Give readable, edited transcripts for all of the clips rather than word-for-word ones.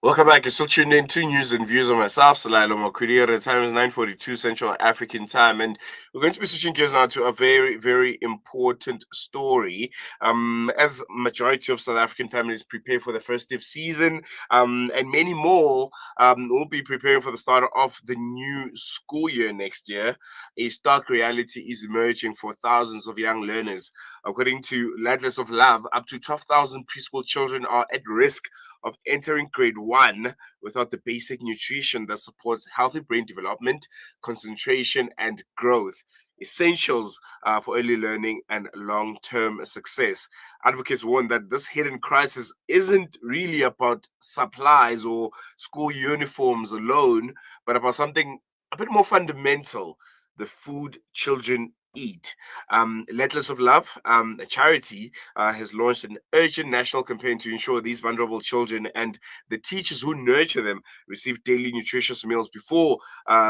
Welcome back. You're still tuned in to News and Views on myself, Salalo Makudia. The time is 9:42 Central African Time, and we're going to be switching gears now to a very, very important story. As majority of South African families prepare for the festive season, and many more will be preparing for the start of the new school year next year, a stark reality is emerging for thousands of young learners. According to Ladles of Love, up to 12,000 preschool children are at risk of entering grade one without the basic nutrition that supports healthy brain development, concentration, and growth. Essentials for early learning and long term success. Advocates warn that this hidden crisis isn't really about supplies or school uniforms alone, but about something a bit more fundamental: the food children eat. Ladles of Love, a charity, has launched an urgent national campaign to ensure these vulnerable children and the teachers who nurture them receive daily nutritious meals before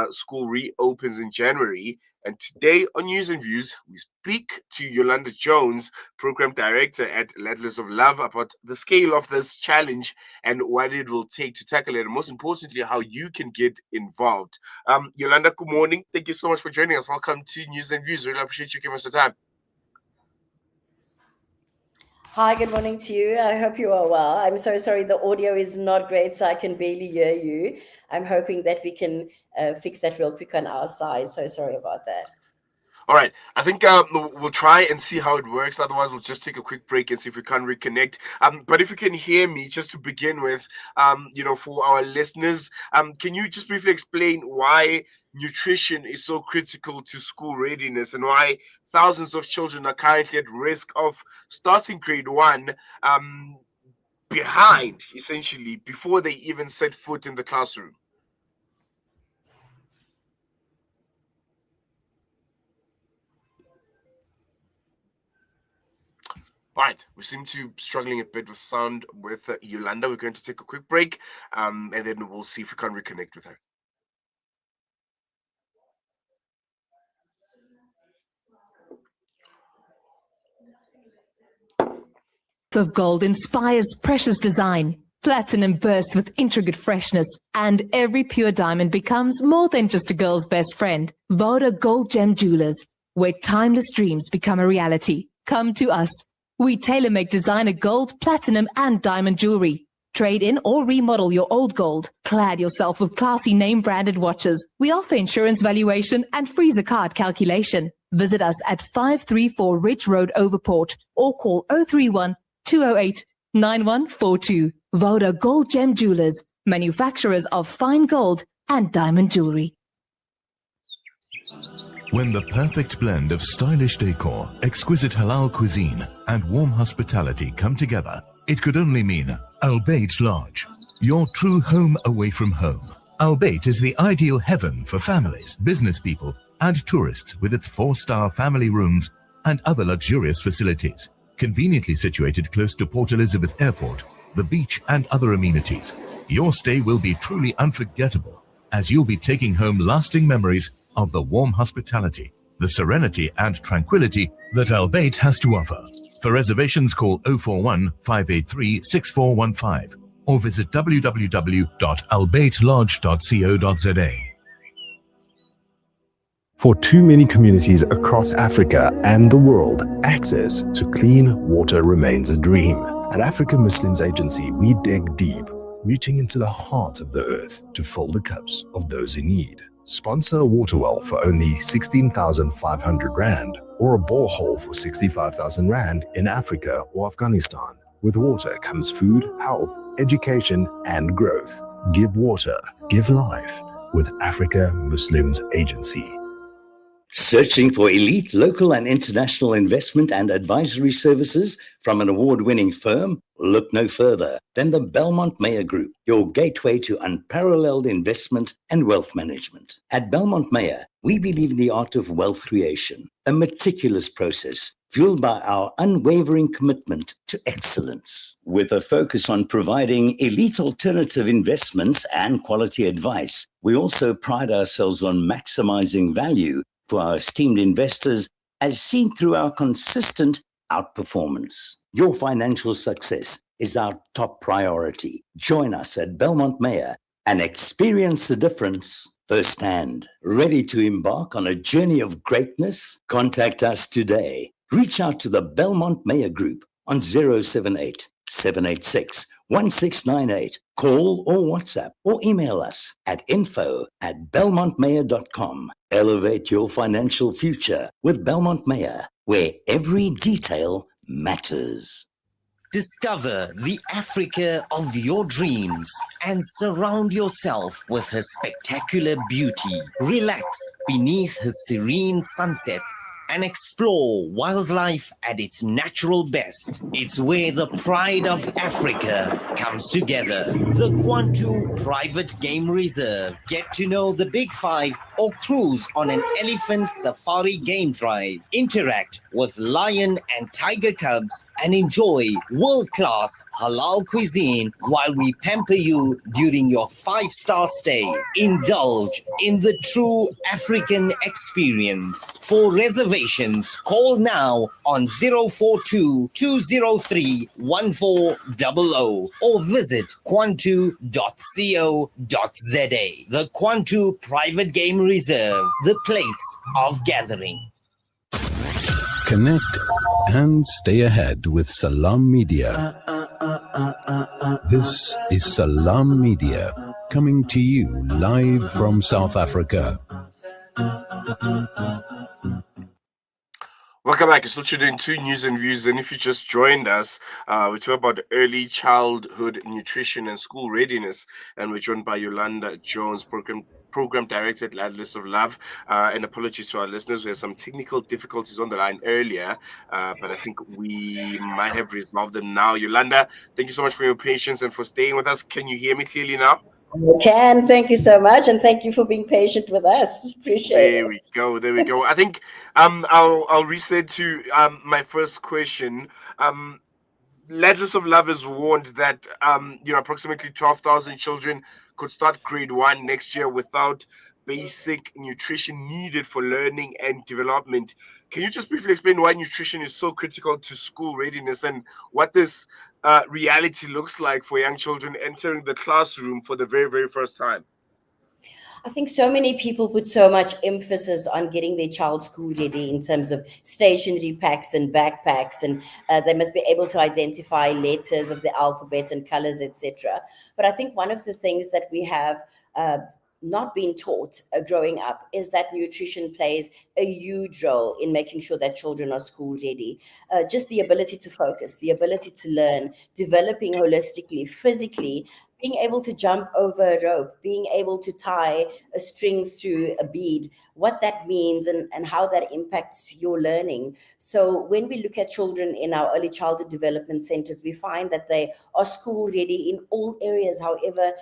school reopens in January. And today on News and Views, we speak to Yolanda Jones, Program Director at Ladles of Love, about the scale of this challenge and what it will take to tackle it, and most importantly, how you can get involved. Yolanda, good morning. Thank you so much for joining us. Welcome to News and Views. Really appreciate you giving us the time. Hi, good morning to you. I hope you are well. I'm so sorry the audio is not great, so I can barely hear you. I'm hoping that we can fix that real quick on our side. So sorry about that. All right. I think we'll try and see how it works. Otherwise, we'll just take a quick break and see if we can reconnect. But if you can hear me, just to begin with, for our listeners, can you just briefly explain why nutrition is so critical to school readiness and why thousands of children are currently at risk of starting grade one behind, essentially, before they even set foot in the classroom? All right, we seem to be struggling a bit with sound with Yolanda. We're going to take a quick break, and then we'll see if we can reconnect with her. Of gold inspires precious design. Platinum bursts with intricate freshness, and every pure diamond becomes more than just a girl's best friend. Voda Gold Gem Jewelers, where timeless dreams become a reality. Come to us. We tailor-make designer gold, platinum, and diamond jewelry. Trade in or remodel your old gold. Clad yourself with classy name-branded watches. We offer insurance valuation and freezer card calculation. Visit us at 534 Ridge Road, Overport, or call 031 208 9142. Voda Gold Gem Jewelers, manufacturers of fine gold and diamond jewelry. When the perfect blend of stylish decor, exquisite halal cuisine, and warm hospitality come together, it could only mean Albeit Lodge, your true home away from home. Albeit is the ideal heaven for families, business people, and tourists with its 4-star family rooms and other luxurious facilities. Conveniently situated close to Port Elizabeth Airport, the beach, and other amenities, your stay will be truly unforgettable, as you'll be taking home lasting memories of the warm hospitality, the serenity and tranquility that Albeit has to offer. For reservations, call 041 583 6415 or visit www.albeitlodge.co.za. For too many communities across Africa and the world, access to clean water remains a dream. At African Muslims Agency, we dig deep, reaching into the heart of the earth to fill the cups of those in need. Sponsor a water well for only 16,500 Rand or a borehole for 65,000 Rand in Africa or Afghanistan. With water comes food, health, education, and growth. Give water, give life with Africa Muslims Agency. Searching for elite local and international investment and advisory services from an award-winning firm? Look no further than the Belmont Meyer Group, your gateway to unparalleled investment and wealth management. At Belmont Meyer, we believe in the art of wealth creation, a meticulous process fueled by our unwavering commitment to excellence. With a focus on providing elite alternative investments and quality advice, we also pride ourselves on maximizing value for our esteemed investors, as seen through our consistent outperformance. Your financial success is our top priority. Join us at Belmont Mayor and experience the difference firsthand. Ready to embark on a journey of greatness? Contact us today. Reach out to the Belmont Mayor Group on 078 786 1698. Call or WhatsApp or email us at info@belmontmayor.com. Elevate your financial future with Belmont Mayor, where every detail matters. Discover the Africa of your dreams and surround yourself with her spectacular beauty. Relax beneath her serene sunsets and explore wildlife at its natural best. It's where the pride of Africa comes together. The Kwantu Private Game Reserve. Get to know the Big Five or cruise on an elephant safari game drive. Interact with lion and tiger cubs and enjoy world-class halal cuisine while we pamper you during your 5-star stay. Indulge in the true African experience. For reservations, call now on 042-203-1400 or visit kwantu.co.za. The Kwantu Private Game Reserve, the place of gathering. Connect and stay ahead with Salam Media. This is Salam Media coming to you live from South Africa. Welcome back. You're still tuned in to News and Views. And if you just joined us, we talk about early childhood nutrition and school readiness. And we're joined by Yolanda Jones, Program Director at Ladles of Love. And apologies to our listeners. We had some technical difficulties on the line earlier, but I think we might have resolved them now. Yolanda, thank you so much for your patience and for staying with us. Can you hear me clearly now? I can. Thank you so much, and thank you for being patient with us. Appreciate it. There we go. There we go. I think I'll reset to my first question. Ladles of Love has warned that approximately 12,000 children could start grade 1 next year without basic nutrition needed for learning and development. Can you just briefly explain why nutrition is so critical to school readiness and what this reality looks like for young children entering the classroom for the very, very first time? I think so many people put so much emphasis on getting their child school ready in terms of stationery packs and backpacks, and they must be able to identify letters of the alphabet and colors, etc. But I think one of the things that we have not been taught growing up is that nutrition plays a huge role in making sure that children are school ready. Just the ability to focus, the ability to learn, developing holistically, physically, being able to jump over a rope, being able to tie a string through a bead, what that means and how that impacts your learning. So when we look at children in our early childhood development centers, we find that they are school ready in all areas. However,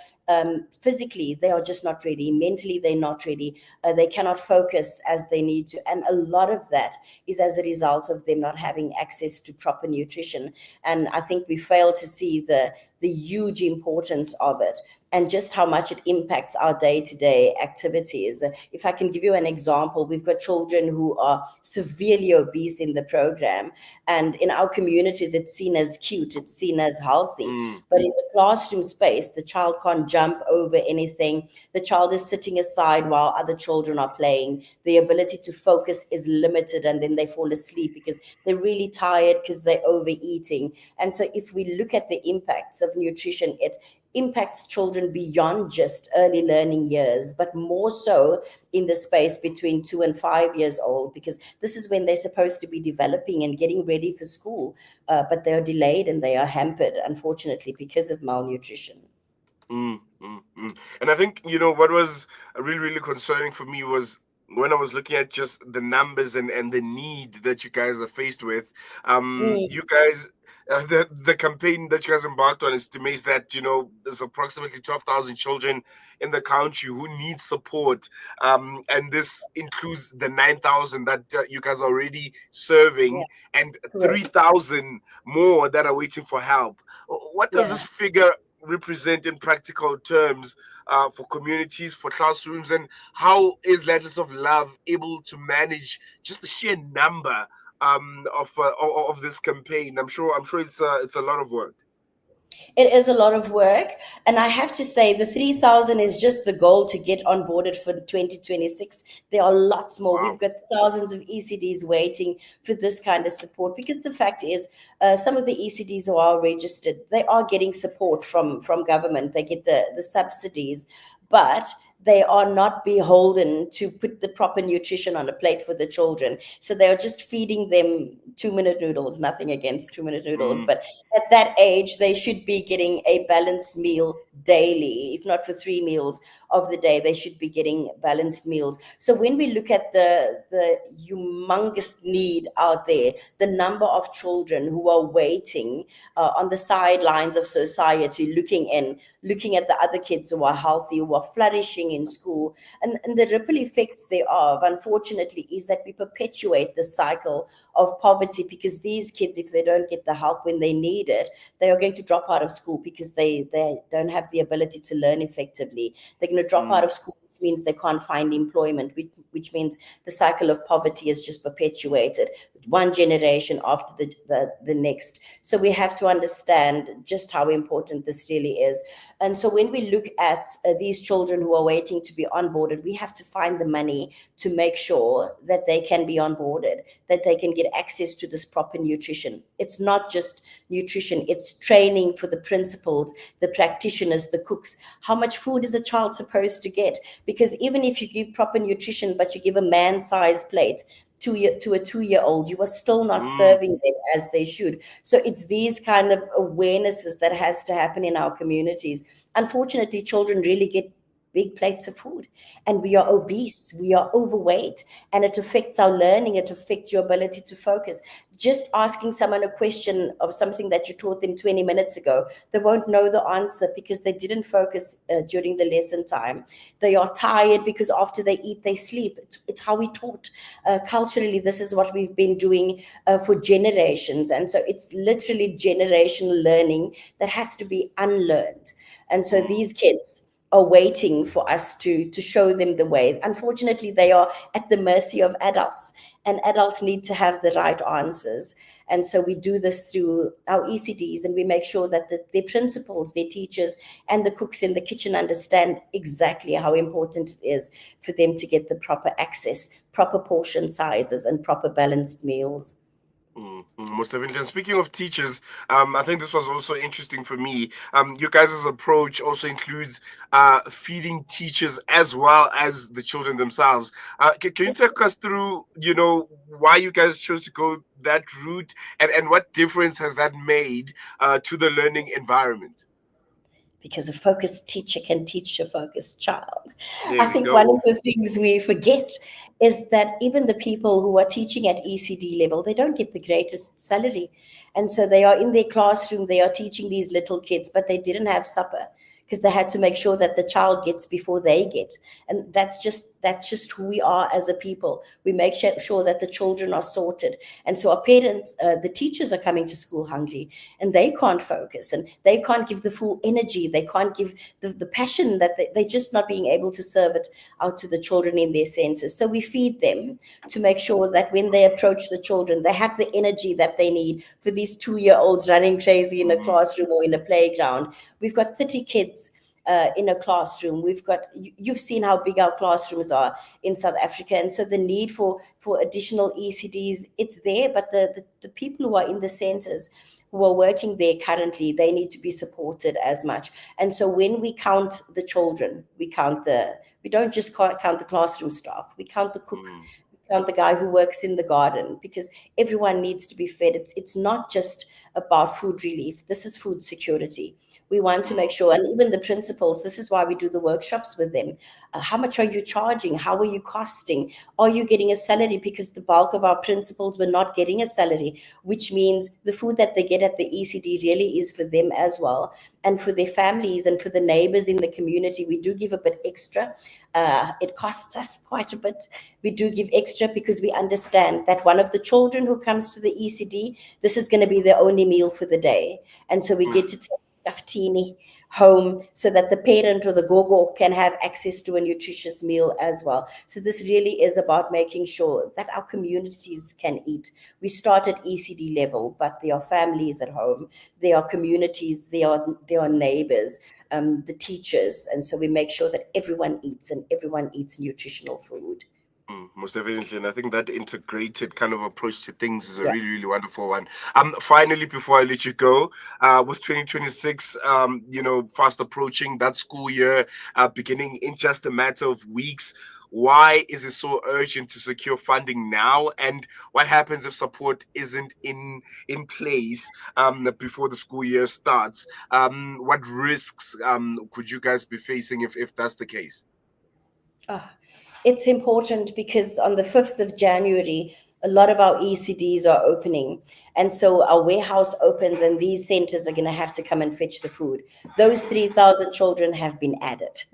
physically, they are just not ready. Mentally, they're not ready. They cannot focus as they need to. And a lot of that is as a result of them not having access to proper nutrition. And I think we fail to see the huge importance of it and just how much it impacts our day-to-day activities. If I can give you an example, we've got children who are severely obese in the program, and in our communities, it's seen as cute, it's seen as healthy. But in the classroom space, the child can't jump over anything. The child is sitting aside while other children are playing. The ability to focus is limited, and then they fall asleep because they're really tired because they're overeating. And so if we look at the impacts of nutrition, it impacts children beyond just early learning years, but more so in the space between 2 and 5 years old, because this is when they're supposed to be developing and getting ready for school, but they're delayed and they are hampered, unfortunately, because of malnutrition. And I think, what was really, really concerning for me was when I was looking at just the numbers and the need that you guys are faced with. You guys... the campaign that you guys embarked on estimates that there's approximately 12,000 children in the country who need support, and this includes the 9,000 that you guys are already serving, and 3,000 more that are waiting for help. What does this figure represent in practical terms for communities, for classrooms, and how is Ladles of Love able to manage just the sheer number of this campaign? I'm sure it's a lot of work. It is a lot of work. And I have to say, the 3,000 is just the goal to get onboarded for 2026. There are lots more. Wow. We've got thousands of ECDs waiting for this kind of support, because the fact is, some of the ECDs who are registered, they are getting support from government. They get the subsidies, but they are not beholden to put the proper nutrition on a plate for the children. So they are just feeding them 2-minute noodles, nothing against 2-minute noodles. But at that age, they should be getting a balanced meal daily, if not for 3 meals of the day. They should be getting balanced meals. So when we look at the humongous need out there, the number of children who are waiting on the sidelines of society, looking at the other kids who are healthy, who are flourishing in school, and the ripple effects thereof, unfortunately, is that we perpetuate the cycle of poverty, because these kids, if they don't get the help when they need it, they are going to drop out of school because they don't have the ability to learn effectively. They're going to drop out of school, which means they can't find employment, which means the cycle of poverty is just perpetuated, one generation after the next. So we have to understand just how important this really is. And so when we look at these children who are waiting to be onboarded, we have to find the money to make sure that they can be onboarded, that they can get access to this proper nutrition. It's not just nutrition, it's training for the principals, the practitioners, the cooks. How much food is a child supposed to get? Because even if you give proper nutrition, but you give a man-sized plate to a 2-year-old, you are still not serving them as they should. So it's these kind of awarenesses that has to happen in our communities. Unfortunately, children really get big plates of food, and we are obese, we are overweight, and it affects our learning, it affects your ability to focus. Just asking someone a question of something that you taught them 20 minutes ago, they won't know the answer because they didn't focus during the lesson time. They are tired because after they eat, they sleep. It's how we taught. Culturally, this is what we've been doing for generations. And so it's literally generational learning that has to be unlearned. And so these kids are waiting for us to show them the way. Unfortunately, they are at the mercy of adults, and adults need to have the right answers. And so we do this through our ECDs, and we make sure that their principals, their teachers, and the cooks in the kitchen understand exactly how important it is for them to get the proper access, proper portion sizes, and proper balanced meals. Most definitely. And speaking of teachers, I think this was also interesting for me. Your guys' approach also includes feeding teachers as well as the children themselves. Can you take us through, why you guys chose to go that route, and what difference has that made to the learning environment? Because a focused teacher can teach a focused child. There I we think go. one of the things we forget is that even the people who are teaching at ECD level, they don't get the greatest salary. And so they are in their classroom, they are teaching these little kids, but they didn't have supper because they had to make sure that the child gets before they get. And that's just who we are as a people. We make sure that the children are sorted. And so our parents, the teachers are coming to school hungry, and they can't focus, and they can't give the full energy. They can't give the passion that they're just not being able to serve it out to the children in their senses. So we feed them to make sure that when they approach the children, they have the energy that they need for these 2-year-olds running crazy in a classroom or in a playground. We've got 30 kids in a classroom. You've seen how big our classrooms are in South Africa, and so the need for additional ECDs, it's there, but the people who are in the centers who are working there currently, they need to be supported as much. And so when we count the children, we don't just count the classroom staff, we count the cook, count the guy who works in the garden, because everyone needs to be fed. It's not just about food relief, this is food security. We want to make sure, and even the principals, this is why we do the workshops with them. How much are you charging? How are you costing? Are you getting a salary? Because the bulk of our principals were not getting a salary, which means the food that they get at the ECD really is for them as well, and for their families and for the neighbors in the community. We do give a bit extra. It costs us quite a bit. We do give extra because we understand that one of the children who comes to the ECD, this is going to be their only meal for the day. And so we get to take Aftini, home so that the parent or the gogo can have access to a nutritious meal as well. So this really is about making sure that our communities can eat. We start at ECD level, but there are families at home, there are communities, there are neighbors, the teachers, and so we make sure that everyone eats and everyone eats nutritional food. Most definitely, and I think that integrated kind of approach to things is a Yeah. really, really wonderful one. Finally, before I let you go, with 2026, fast approaching, that school year beginning in just a matter of weeks, why is it so urgent to secure funding now? And what happens if support isn't in place before the school year starts? What risks could you guys be facing if that's the case? Ah, it's important because on the 5th of January, a lot of our ECDs are opening. And so our warehouse opens and these centers are going to have to come and fetch the food. Those 3,000 children have been added.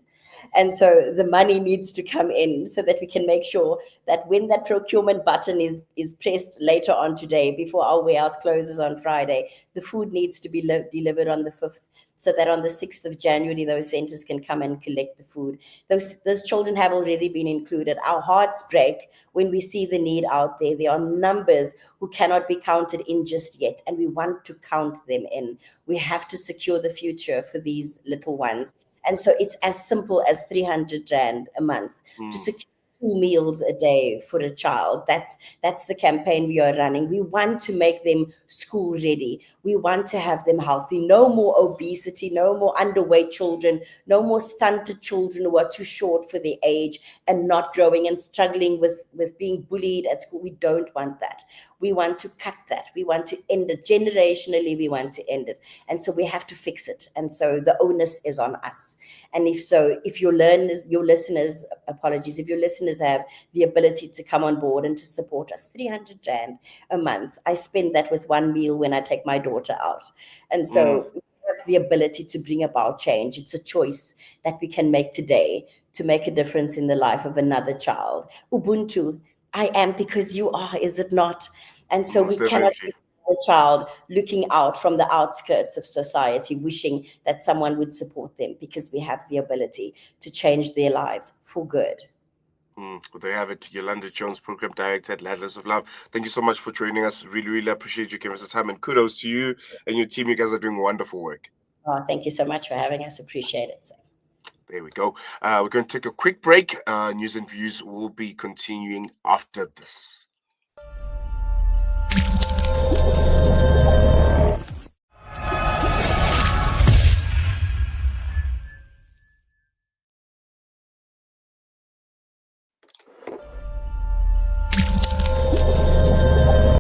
And so the money needs to come in so that we can make sure that when that procurement button is pressed later on today, before our warehouse closes on Friday, the food needs to be delivered on the 5th, so that on the 6th of January, those centers can come and collect the food. Those children have already been included. Our hearts break when we see the need out there. There are numbers who cannot be counted in just yet, and we want to count them in. We have to secure the future for these little ones. And so it's as simple as 300 Rand a month to secure 2 meals a day for a child. That's the campaign we are running. We want to make them school ready. We want to have them healthy. No more obesity, no more underweight children, no more stunted children who are too short for their age and not growing and struggling with being bullied at school. We don't want that. We want to cut that. We want to end it. Generationally, we want to end it. And so we have to fix it. And so the onus is on us. And if your listeners, apologies, if your listeners have the ability to come on board and to support us, 300 Rand a month. I spend that with 1 meal when I take my daughter out. And so we have the ability to bring about change. It's a choice that we can make today to make a difference in the life of another child. Ubuntu, I am because you are, is it not? And so Most we cannot definitely. a child looking out from the outskirts of society, wishing that someone would support them, because we have the ability to change their lives for good. Well, there you have it. Yolanda Jones, Program Director at Ladles of Love. Thank you so much for joining us. Really, really appreciate you giving us the time. And kudos to you and your team. You guys are doing wonderful work. Oh, thank you so much for having us. Appreciate it. There we go. We're going to take a quick break. News and views will be continuing after this.